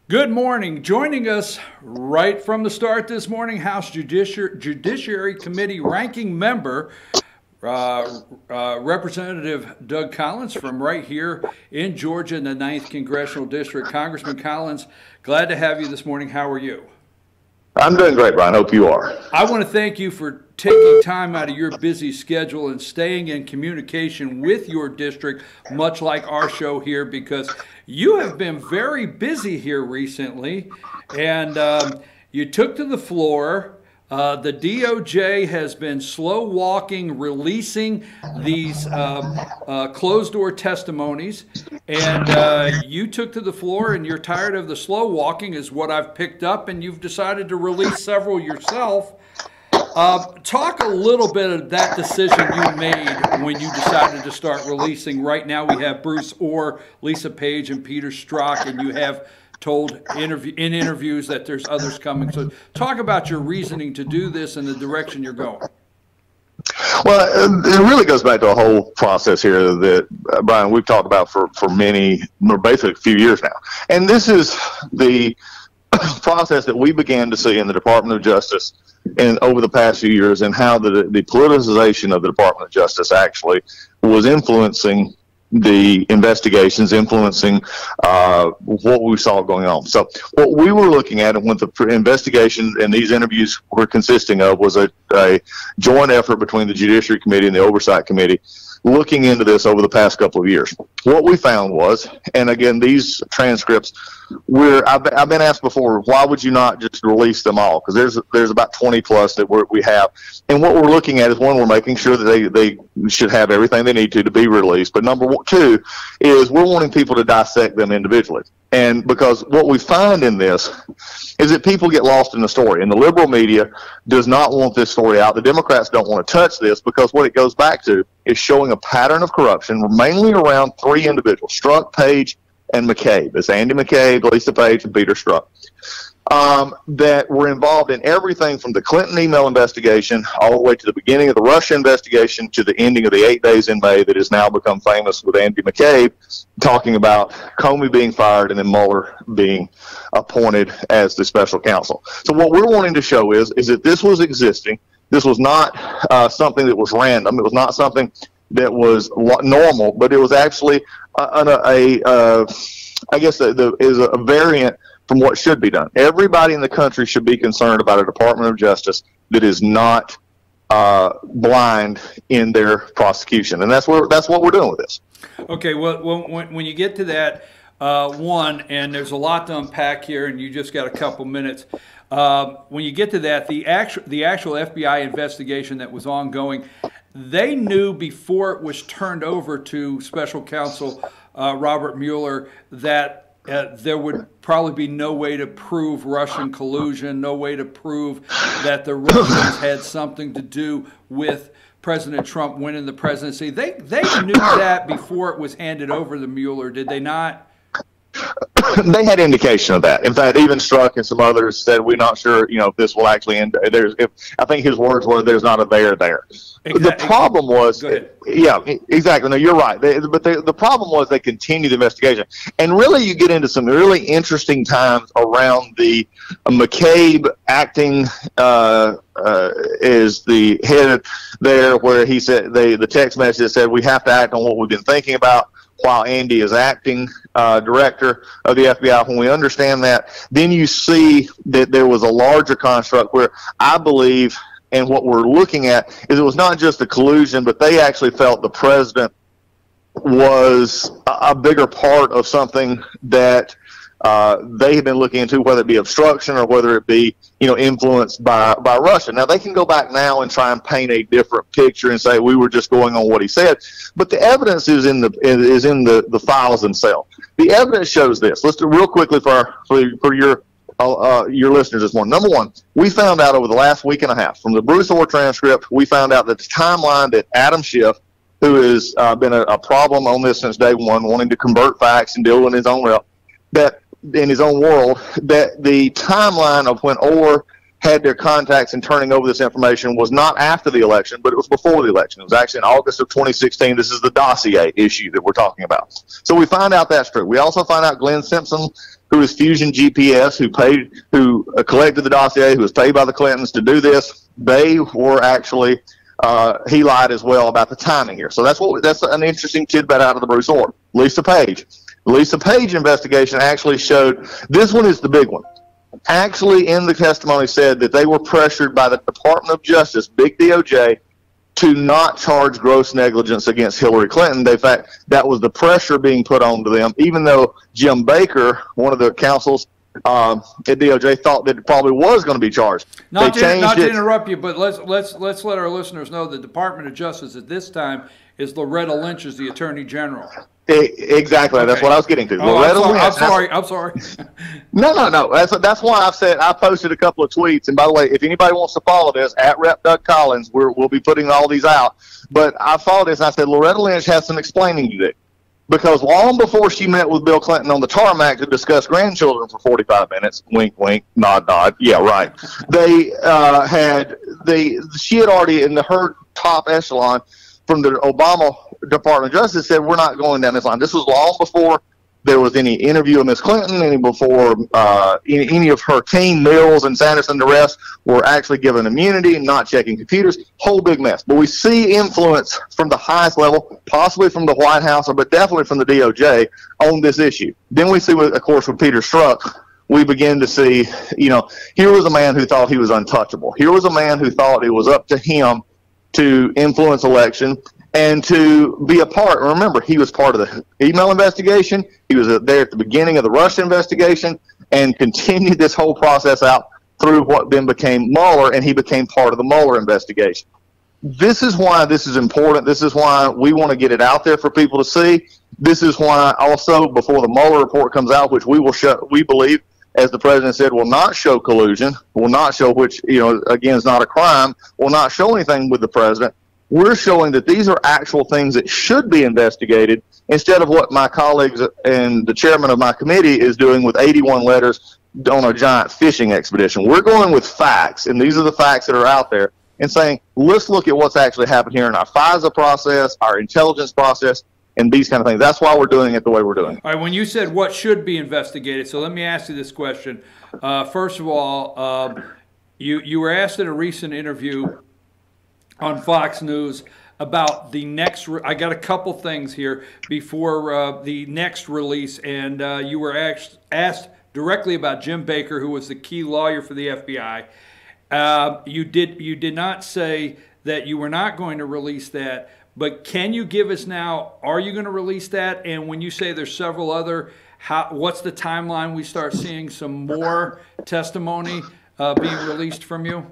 Good morning. Joining us right from the start this morning, House Judiciary Committee ranking member, Representative Doug Collins from right here in Georgia in the 9th Congressional District. Congressman Collins, glad to have you this morning. How are you? I'm doing great, Brian. Hope you are. I want to thank you for taking time out of your busy schedule and staying in communication with your district, much like our show here, because you have been very busy here recently, and you took to the floor. The DOJ has been slow walking, releasing these closed-door testimonies, and you took to the floor, and you're tired of the slow walking, is what I've picked up, and you've decided to release several yourself. Talk a little bit of that decision you made when you decided to start releasing. Right now we have Bruce Ohr, Lisa Page, and Peter Strzok, and you have told in interviews that there's others coming. So talk about your reasoning to do this and the direction you're going. Well, it really goes back to a whole process here that, Brian, we've talked about for basically a few years now. And this is the process that we began to see in the Department of Justice and over the past few years, and how the politicization of the Department of Justice actually was influencing the investigations, influencing what we saw going on. So what we were looking at, and what the investigation and these interviews were consisting of, was a joint effort between the Judiciary Committee and the Oversight Committee looking into this over the past couple of years. What we found was, and again, these transcripts, I've been asked before, why would you not just release them all? Because there's about 20 plus that we have, and what we're looking at is, one, we're making sure that they should have everything they need to be released. But number two is we're wanting people to dissect them individually. And because what we find in this is that people get lost in the story, and the liberal media does not want this story out. The Democrats don't want to touch this, because what it goes back to is showing a pattern of corruption, mainly around three individuals: Strzok, Page, and McCabe. It's Andy McCabe, Lisa Page, and Peter Strzok, that were involved in everything from the Clinton email investigation all the way to the beginning of the Russia investigation to the ending of the 8 days in May that has now become famous with Andy McCabe talking about Comey being fired and then Mueller being appointed as the special counsel. So what we're wanting to show is that this was existing. This was not something that was random. It was not something that was normal, but it was actually I guess is a variant from what should be done. Everybody in the country should be concerned about a Department of Justice that is not blind in their prosecution, and that's what we're doing with this. Okay, well, when you get to that, and there's a lot to unpack here, and you just got a couple minutes. When you get to that, the actual FBI investigation that was ongoing, they knew before it was turned over to Special Counsel Robert Mueller that there would probably be no way to prove Russian collusion, no way to prove that the Russians had something to do with President Trump winning the presidency. They knew that before it was handed over to Mueller, did they not? They had indication of that. In fact, even Strzok and some others said, "We're not sure, if this will actually end." I think his words were, "There's not a there there." Exactly. The problem was, yeah, exactly. No, you're right. But the problem was they continued the investigation, and really, you get into some really interesting times around the McCabe acting as the head there, where he said the text message said, "We have to act on what we've been thinking about," while Andy is acting director of the FBI. When we understand that, then you see that there was a larger construct where I believe, and what we're looking at, is it was not just the collusion, but they actually felt the president was a bigger part of something that they had been looking into, whether it be obstruction or whether it be, influenced by Russia. Now, they can go back now and try and paint a different picture and say we were just going on what he said, but the evidence is in the files themselves. The evidence shows this. Let's do real quickly for your listeners this morning. Number one, we found out over the last week and a half from the Bruce Ohr transcript, we found out that the timeline that Adam Schiff, who has been a problem on this since day one, wanting to convert facts and deal in his own realm, that in his own world, that the timeline of when Ohr had their contacts in turning over this information was not after the election, but it was before the election. It was actually in August of 2016. This is the dossier issue that we're talking about. So we find out that's true. We also find out Glenn Simpson who is Fusion GPS, who collected the dossier, who was paid by the Clintons to do this. They were actually, he lied as well about the timing here. So that's an interesting tidbit out of the Bruce Ohr. Lisa Page. Lisa Page investigation actually showed, this one is the big one, actually in the testimony said that they were pressured by the Department of Justice, big DOJ, to not charge gross negligence against Hillary Clinton. In fact, that was the pressure being put onto them, even though Jim Baker, one of the counsels at DOJ, thought that it probably was going to be charged. Not to interrupt you, but let's let our listeners know the Department of Justice at this time is Loretta Lynch as the Attorney General. Exactly. Okay. That's what I was getting to. Loretta Lynch. I'm sorry. No. That's why I posted a couple of tweets. And by the way, if anybody wants to follow this, at Rep. Doug Collins, we'll be putting all these out. But I followed this and I said, Loretta Lynch has some explaining to do. Because long before she met with Bill Clinton on the tarmac to discuss grandchildren for 45 minutes, wink, wink, nod, nod, yeah, right. She had already, in her top echelon from the Obama Department of Justice, said, we're not going down this line. This was long before there was any interview of Miss Clinton, any before any of her team, Mills and Sanderson and the rest, were actually given immunity and not checking computers. Whole big mess. But we see influence from the highest level, possibly from the White House, but definitely from the DOJ on this issue. Then we see, of course, with Peter Strzok, we begin to see, here was a man who thought he was untouchable. Here was a man who thought it was up to him to influence election and to be a part. Remember, he was part of the email investigation. He was there at the beginning of the Russia investigation and continued this whole process out through what then became Mueller, and he became part of the Mueller investigation. This is why this is important. This is why we want to get it out there for people to see. This is why also, before the Mueller report comes out, which we will show, we believe, as the president said, will not show collusion, will not show, which, again, is not a crime, will not show anything with the president. We're showing that these are actual things that should be investigated instead of what my colleagues and the chairman of my committee is doing with 81 letters on a giant fishing expedition. We're going with facts, and these are the facts that are out there, and saying, let's look at what's actually happened here in our FISA process, our intelligence process, and these kind of things. That's why we're doing it the way we're doing it. All right, when you said what should be investigated, so let me ask you this question. First of all, you were asked in a recent interview on Fox News about the next, I got a couple things here before the next release, and you were asked directly about Jim Baker, who was the key lawyer for the FBI. You did not say that you were not going to release that, but can you give us now, are you going to release that? And when you say there's several other, what's the timeline we start seeing some more testimony being released from you?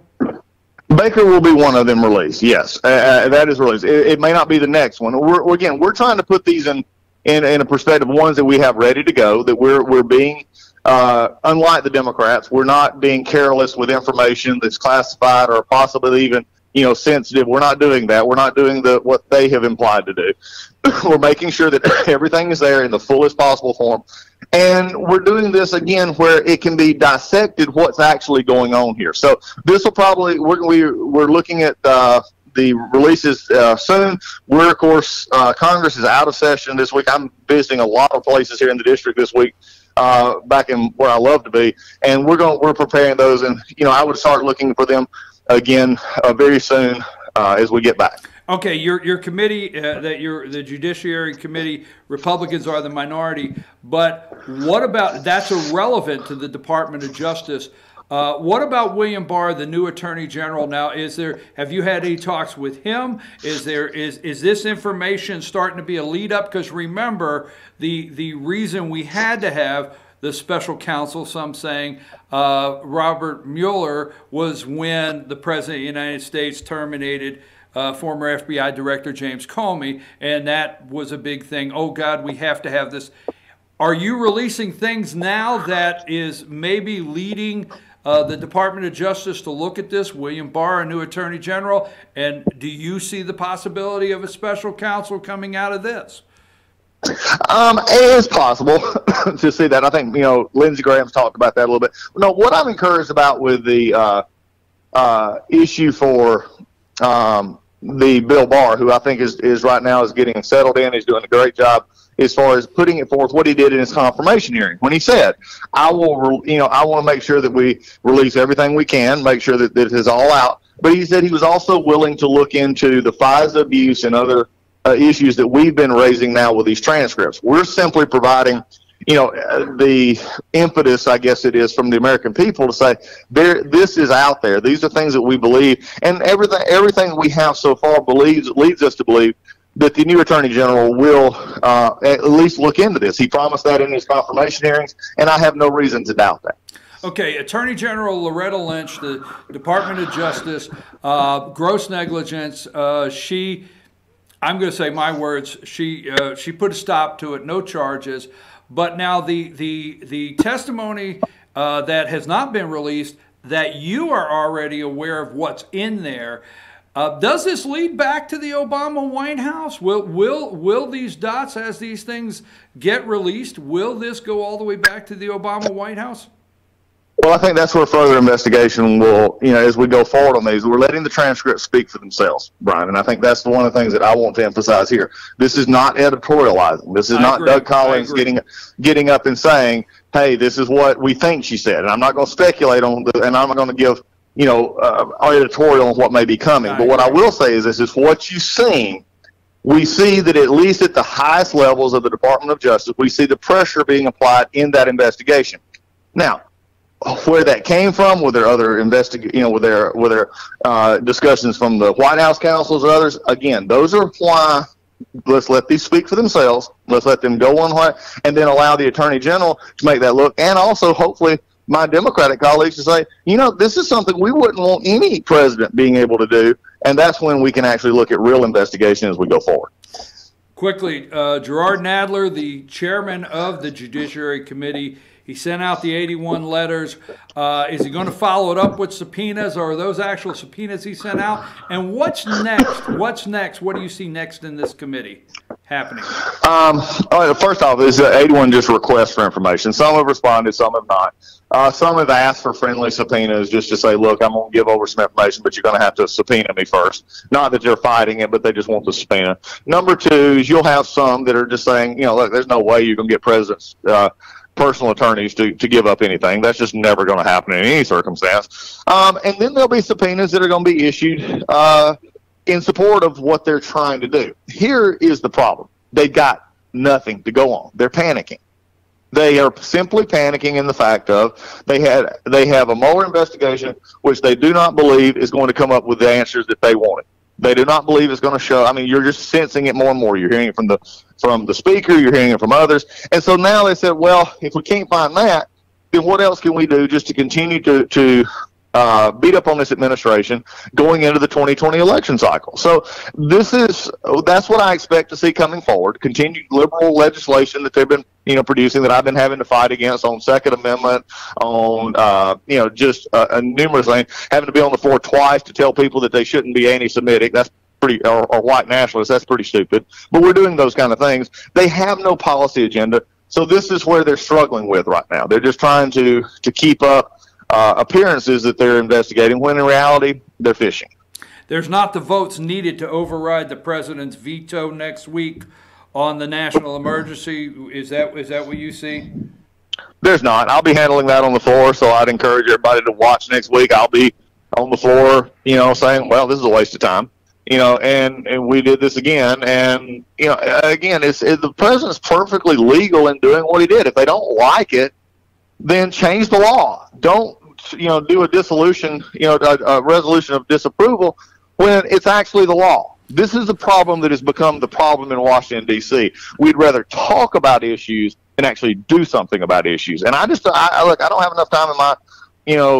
Baker will be one of them released, yes. That is released. It may not be the next one. We're trying to put these in a perspective, ones that we have ready to go, that we're being, unlike the Democrats, we're not being careless with information that's classified or possibly even sensitive. We're not doing that. We're not doing what they have implied to do. We're making sure that everything is there in the fullest possible form. And we're doing this, again, where it can be dissected what's actually going on here. So this will probably, we're looking at the releases soon. We're, of course, Congress is out of session this week. I'm visiting a lot of places here in the district this week, back in where I love to be. And we're preparing those. And, I would start looking for them again very soon as we get back. Okay, your committee, the Judiciary Committee, Republicans are the minority, but what about, that's irrelevant to the Department of Justice. What about William Barr, the new Attorney General now? Have you had any talks with him? Is this information starting to be a lead up? Because remember, the reason we had to have the special counsel, some saying Robert Mueller, was when the President of the United States terminated former FBI Director James Comey, and that was a big thing. Oh, God, we have to have this. Are you releasing things now that is maybe leading the Department of Justice to look at this? William Barr, a new Attorney General, and do you see the possibility of a special counsel coming out of this? It is possible to see that. I think, Lindsey Graham's talked about that a little bit. No, what I'm encouraged about with the issue for the Bill Barr, who I think is right now is getting settled in. He's doing a great job as far as putting it forth what he did in his confirmation hearing when he said, I want to make sure that we release everything we can, make sure that it is all out. But he said he was also willing to look into the FISA abuse and other issues that we've been raising now with these transcripts. We're simply providing, the impetus, I guess it is, from the American people to say, this is out there. These are things that we believe, and everything we have so far leads us to believe that the new Attorney General will at least look into this. He promised that in his confirmation hearings, and I have no reason to doubt that. Okay, Attorney General Loretta Lynch, the Department of Justice, gross negligence. I'm going to say my words. She put a stop to it, no charges. But now the testimony that has not been released, that you are already aware of what's in there. Does this lead back to the Obama White House? Will these dots, as these things get released, will this go all the way back to the Obama White House? Well, I think that's where further investigation will, as we go forward on these, we're letting the transcripts speak for themselves, Brian. And I think that's one of the things that I want to emphasize here. This is not editorializing. This is not Doug Collins getting up and saying, hey, this is what we think she said. And I'm not going to speculate on, and I'm not going to give, editorial on what may be coming. But what I will say is this is what you've seen. We see that at least at the highest levels of the Department of Justice, we see the pressure being applied in that investigation. Now, where that came from, with their other with their discussions from the White House counsels and others, again, those are why let's let these speak for themselves. Let's let them go one way, and then allow the Attorney General to make that look, and also hopefully my Democratic colleagues to say, this is something we wouldn't want any president being able to do, and that's when we can actually look at real investigation as we go forward. Quickly, Gerard Nadler, the chairman of the Judiciary Committee, he sent out the 81 letters. Is he going to follow it up with subpoenas, or are those actual subpoenas he sent out? And what's next? What's next? What do you see next in this committee happening? First off, is 81 just requests for information. Some have responded, some have not. Some have asked for friendly subpoenas just to say, look, I'm going to give over some information, but you're going to have to subpoena me first. Not that they're fighting it, but they just want the subpoena. Number two is you'll have some that are just saying, look, there's no way you're going to get presidents personal attorneys to give up anything. That's just never going to happen in any circumstance. And then there'll be subpoenas that are going to be issued in support of what they're trying to do. Here is the problem. They've got nothing to go on. They're panicking. They are simply panicking in the fact of they have a Mueller investigation which they do not believe is going to come up with the answers that they wanted. They do not believe it's going to show. I mean, you're just sensing it more and more. You're hearing it from the speaker. You're hearing it from others. And so now they said, well, if we can't find that, then what else can we do just to continue to beat up on this administration going into the 2020 election cycle? So that's what I expect to see coming forward. Continued liberal legislation that they've been producing, that I've been having to fight against on Second Amendment, on just numerous things, having to be on the floor twice to tell people that they shouldn't be anti-Semitic. That's pretty, or white nationalists. That's pretty stupid. But we're doing those kind of things. They have no policy agenda. So this is where they're struggling with right now. They're just trying to keep up appearances that they're investigating, when in reality they're fishing. There's not the votes needed to override the president's veto next week on the national emergency. Is that what you see? There's not. I'll be handling that on the floor, so I'd encourage everybody to watch next week. I'll be on the floor, saying, well, this is a waste of time. And we did this again. And, again, the president's perfectly legal in doing what he did. If they don't like it, then change the law. Don't, do a dissolution, a resolution of disapproval when it's actually the law. This is the problem that has become the problem in Washington, D.C. We'd rather talk about issues than actually do something about issues. And I don't have enough time in my,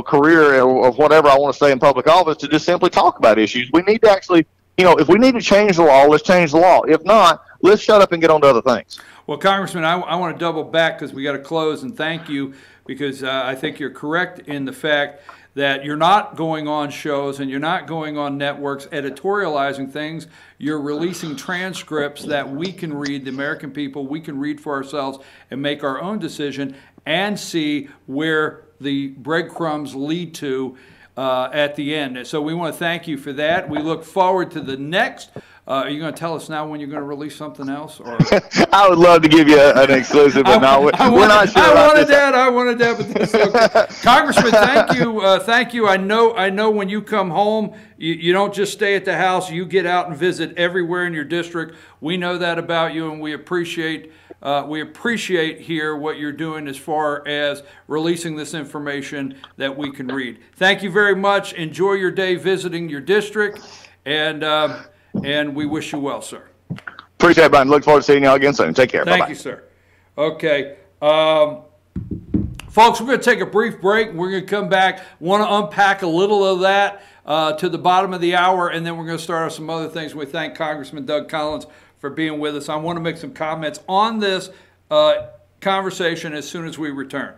career or whatever I want to stay in public office to just simply talk about issues. We need to actually, if we need to change the law, let's change the law. If not, let's shut up and get on to other things. Well, Congressman, I want to double back because we got to close, and thank you, because I think you're correct in the fact that you're not going on shows and you're not going on networks editorializing things. You're releasing transcripts that we can read, the American people, we can read for ourselves and make our own decision and see where the breadcrumbs lead to at the end. So we want to thank you for that. We look forward to the next. Are you going to tell us now when you're going to release something else? Or? I would love to give you an exclusive, but we're not sure. I wanted that, but that's okay. Congressman, thank you. I know when you come home, you don't just stay at the house. You get out and visit everywhere in your district. We know that about you, and we appreciate here what you're doing as far as releasing this information that we can read. Thank you very much. Enjoy your day visiting your district, and we wish you well, sir. Appreciate it, Brian. Look forward to seeing y'all again soon. Take care. Thank you, sir. Okay. Folks, we're going to take a brief break. We're going to come back. Want to unpack a little of that to the bottom of the hour, and then we're going to start off some other things. We thank Congressman Doug Collins for being with us. I want to make some comments on this conversation as soon as we return.